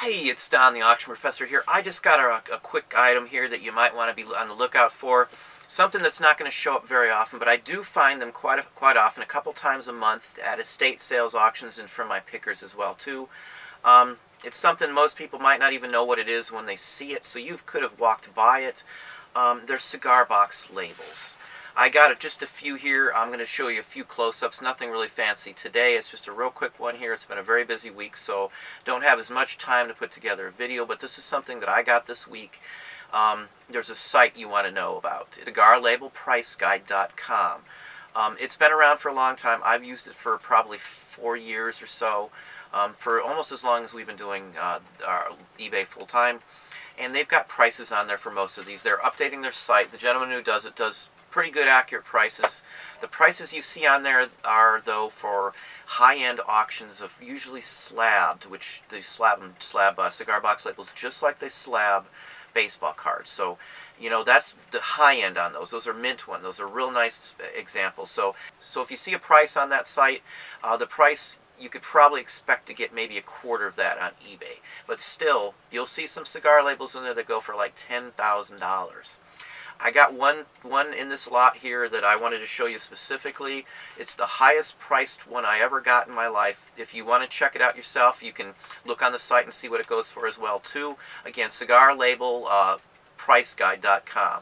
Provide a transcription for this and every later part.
Hey, it's Don, the Auction Professor here. I just got a quick item here that you might want to be on the lookout for. Something that's not going to show up very often, but I do find them quite often, a couple times a month at estate sales auctions and from my pickers as well too. It's something most people might not even know what it is when they see it, so you could have walked by it. They're cigar box labels. I got just a few here. I'm going to show you a few close-ups, nothing really fancy today. It's just a real quick one here. It's been a very busy week, so don't have as much time to put together a video, but this is something that I got this week. There's a site you want to know about. cigarlabelpriceguide.com. It's been around for a long time. I've used it for probably 4 years or so, for almost as long as we've been doing our eBay full-time. And they've got prices on there for most of these. They're updating their site. The gentleman who does it does pretty good, accurate prices. The prices you see on there are, though, for high-end auctions of usually slabbed, which they slab cigar box labels just like they slab baseball cards. So, you know, that's the high end on those. Those are mint ones. Those are real nice examples. So if you see a price on that site, the price you could probably expect to get maybe a quarter of that on eBay. But still, you'll see some cigar labels in there that go for like $10,000. I got one in this lot here that I wanted to show you specifically. It's the highest priced one I ever got in my life. If you want to check it out yourself, you can look on the site and see what it goes for as well too. Again, cigarlabelpriceguide.com.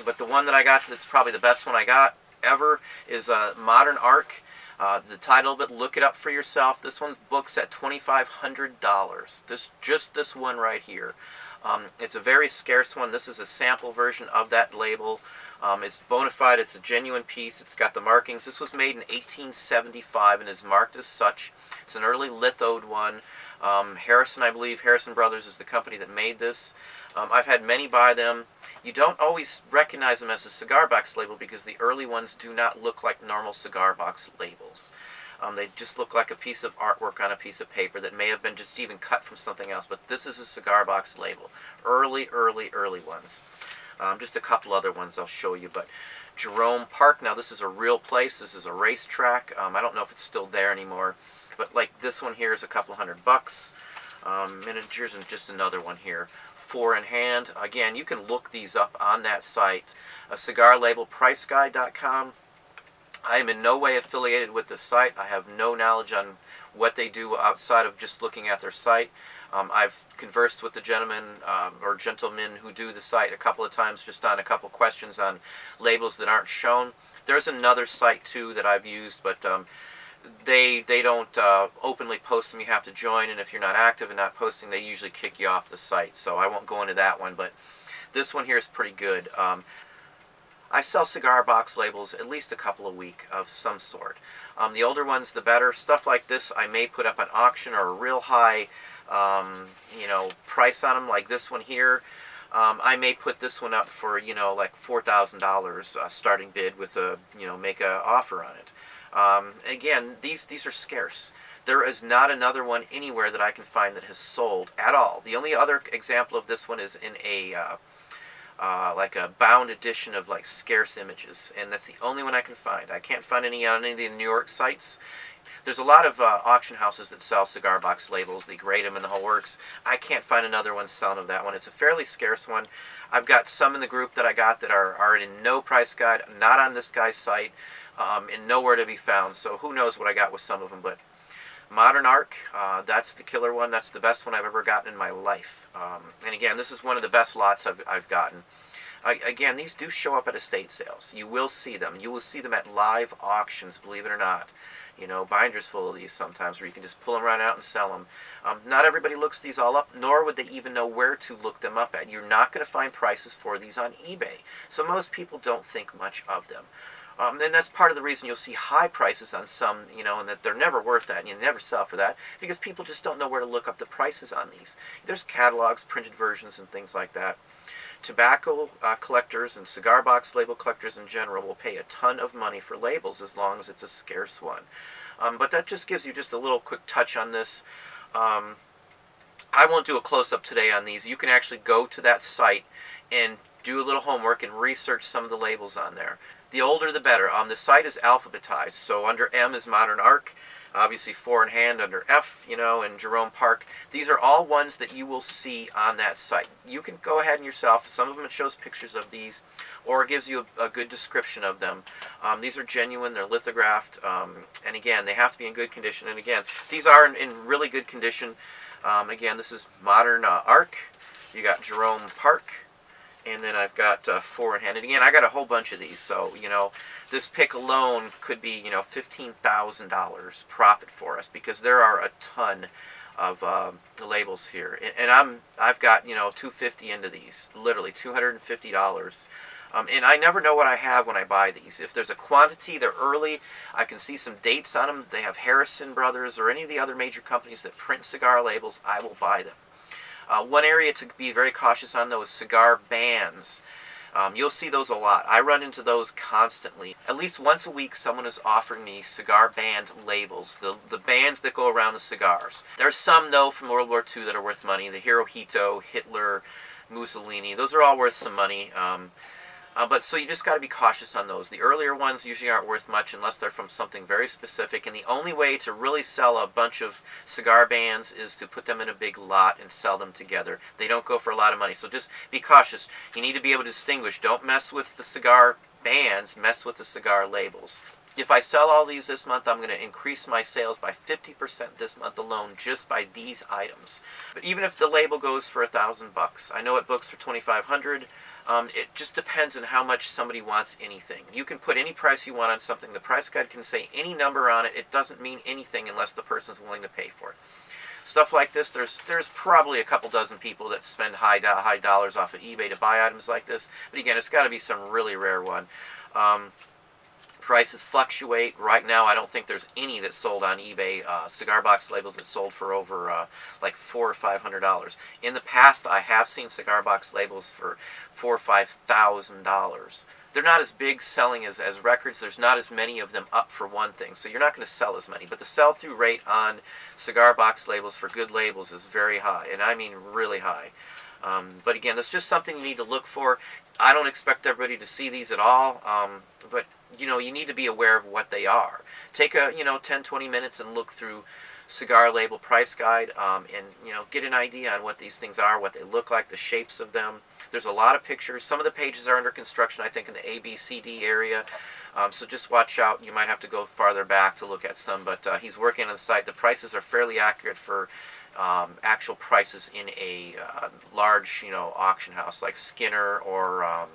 But the one that I got that's probably the best one I got ever is Modern Arc. The title of it, look it up for yourself. This one books at $2,500. Just this one right here. It's a very scarce one. This is a sample version of that label. It's bona fide. It's a genuine piece. It's got the markings. This was made in 1875 and is marked as such. It's an early lithoed one. Harrison, I believe, Harrison Brothers is the company that made this. I've had many buy them. You don't always recognize them as a cigar box label because the early ones do not look like normal cigar box labels. They just look like a piece of artwork on a piece of paper that may have been just even cut from something else. But this is a cigar box label. Early ones. Just a couple other ones I'll show you. But Jerome Park, now this is a real place. This is a racetrack. I don't know if it's still there anymore. But like this one here is a couple $100. Miniatures, and just another one here. 4 in hand. Again, you can look these up on that site. cigarlabelpriceguide.com. I am in no way affiliated with the site. I have no knowledge on what they do outside of just looking at their site. I've conversed with the gentlemen or gentlemen who do the site a couple of times just on a couple questions on labels that aren't shown. There's another site too that I've used, but they don't openly post them. You have to join, and if you're not active and not posting, they usually kick you off the site. So I won't go into that one, but this one here is pretty good. I sell cigar box labels at least a couple a week of some sort. The older ones, the better. Stuff like this I may put up on auction or a real high price on them, like this one here. I may put this one up for, like $4,000 starting bid with a, make a offer on it. Again, these are scarce. There is not another one anywhere that I can find that has sold at all. The only other example of this one is in a like a bound edition of like scarce images, and that's the only one I can find. I can't find any on any of the New York sites. There's a lot of auction houses that sell cigar box labels. They grade them and the whole works. I can't find another one selling of that one. It's a fairly scarce one. I've got some in the group that I got that are in no price guide, not on this guy's site, and nowhere to be found. So who knows what I got with some of them, but Modern Arc, that's the killer one. That's the best one I've ever gotten in my life. And again, this is one of the best lots I've gotten. Again, these do show up at estate sales. You will see them. You will see them at live auctions, believe it or not. Binders full of these sometimes where you can just pull them right out and sell them. Not everybody looks these all up, nor would they even know where to look them up at. You're not going to find prices for these on eBay. So most people don't think much of them. And that's part of the reason you'll see high prices on some, and that they're never worth that, and you never sell for that, because people just don't know where to look up the prices on these. There's catalogs, printed versions, and things like that. Tobacco collectors and cigar box label collectors in general will pay a ton of money for labels as long as it's a scarce one. But that just gives you just a little quick touch on this. I won't do a close-up today on these. You can actually go to that site and do a little homework and research some of the labels on there. The older the better. The site is alphabetized, so under M is Modern Arc, Obviously, Four in Hand under F, and Jerome Park. These are all ones that you will see on that site. You can go ahead and yourself, some of them it shows pictures of these, or it gives you a good description of them. These are genuine, they're lithographed, and again, they have to be in good condition. And again, these are in really good condition. Again, this is Modern Arc. You got Jerome Park. And then I've got Four in Hand. And again, I got a whole bunch of these. So, this pick alone could be, $15,000 profit for us, because there are a ton of labels here. And I've got, $250 into these. Literally, $250. And I never know what I have when I buy these. If there's a quantity, they're early, I can see some dates on them. They have Harrison Brothers or any of the other major companies that print cigar labels, I will buy them. One area to be very cautious on, though, is cigar bands. You'll see those a lot. I run into those constantly. At least once a week, someone is offering me cigar band labels, the bands that go around the cigars. There's some, though, from World War II that are worth money. The Hirohito, Hitler, Mussolini, those are all worth some money. But so you just got to be cautious on those. The earlier ones usually aren't worth much unless they're from something very specific. And the only way to really sell a bunch of cigar bands is to put them in a big lot and sell them together. They don't go for a lot of money. So just be cautious. You need to be able to distinguish. Don't mess with the cigar bands. Mess with the cigar labels. If I sell all these this month, I'm going to increase my sales by 50% this month alone just by these items. But even if the label goes for $1,000, I know it books for $2,500. It just depends on how much somebody wants anything. You can put any price you want on something. The price guide can say any number on it. It doesn't mean anything unless the person's willing to pay for it. Stuff like this, there's probably a couple dozen people that spend high dollars off of eBay to buy items like this. But again, it's got to be some really rare one. Prices fluctuate. Right now, I don't think there's any that's sold on eBay, cigar box labels that sold for over like $400 or $500. In the past, I have seen cigar box labels for $4,000 or $5,000. They're not as big selling as records. There's not as many of them up for one thing, so you're not going to sell as many. But the sell-through rate on cigar box labels for good labels is very high, and I mean really high. But again, that's just something you need to look for. I don't expect everybody to see these at all, but you need to be aware of what they are. Take 10-20 minutes and look through cigar label price guide, and get an idea on what these things are, what they look like, the shapes of them. There's a lot of pictures. Some of the pages are under construction, I think, in the A, B, C, D area. So just watch out. You might have to go farther back to look at some, but he's working on the site. The prices are fairly accurate for actual prices in a large, auction house like Skinner or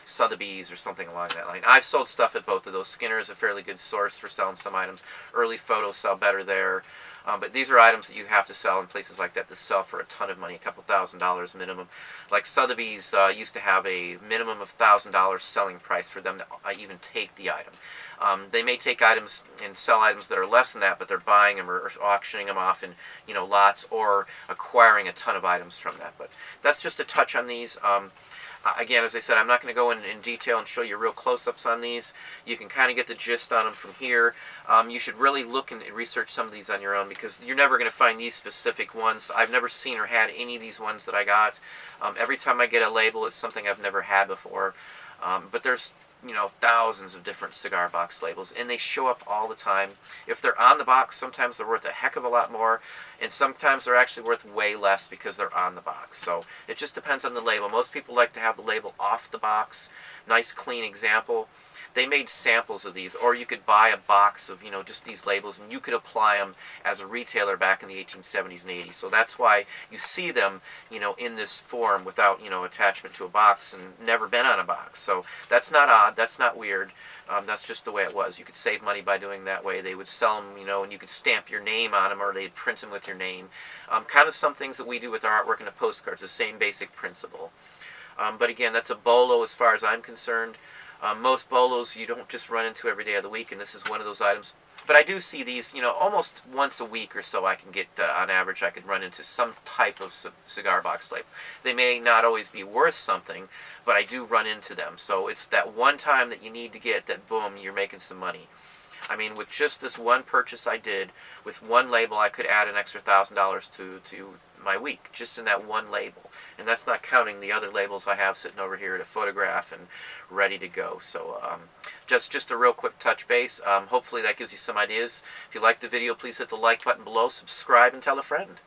Sotheby's or something along that line. I've sold stuff at both of those. Skinner is a fairly good source for selling some items. Early photos sell better there. But these are items that you have to sell in places like that sell for a ton of money, a couple $1,000s minimum. Like Sotheby's used to have a minimum of $1,000 selling price for them to even take the item. They may take items and sell items that are less than that, but they're buying them or auctioning them off in lots or acquiring a ton of items from that. But that's just a touch on these. Again, as I said, I'm not going to go in detail and show you real close-ups on these. You can kind of get the gist on them from here. You should really look and research some of these on your own, because you're never going to find these specific ones. I've never seen or had any of these ones that I got. Every time I get a label, it's something I've never had before. But there's thousands of different cigar box labels, and they show up all the time. If they're on the box, sometimes they're worth a heck of a lot more, and sometimes they're actually worth way less because they're on the box. So it just depends on the label. Most people like to have the label off the box. Nice, clean example. They made samples of these, or you could buy a box of, just these labels, and you could apply them as a retailer back in the 1870s and 80s. So that's why you see them, in this form without, attachment to a box and never been on a box. So that's not odd. That's not weird. That's just the way it was. You could save money by doing that way. They would sell them, and you could stamp your name on them, or they'd print them with your name. Kind of some things that we do with our artwork and the postcards, the same basic principle. But again, that's a BOLO as far as I'm concerned. Most BOLOs you don't just run into every day of the week, and this is one of those items. But I do see these, almost once a week or so I can get, on average, I could run into some type of cigar box label. They may not always be worth something, but I do run into them. So it's that one time that you need to get that, boom, you're making some money. I mean, with just this one purchase I did, with one label, I could add an extra $1,000 to my week, just in that one label. And that's not counting the other labels I have sitting over here to photograph and ready to go. So just a real quick touch base. Hopefully that gives you some ideas. If you like the video, please hit the like button below, subscribe, and tell a friend.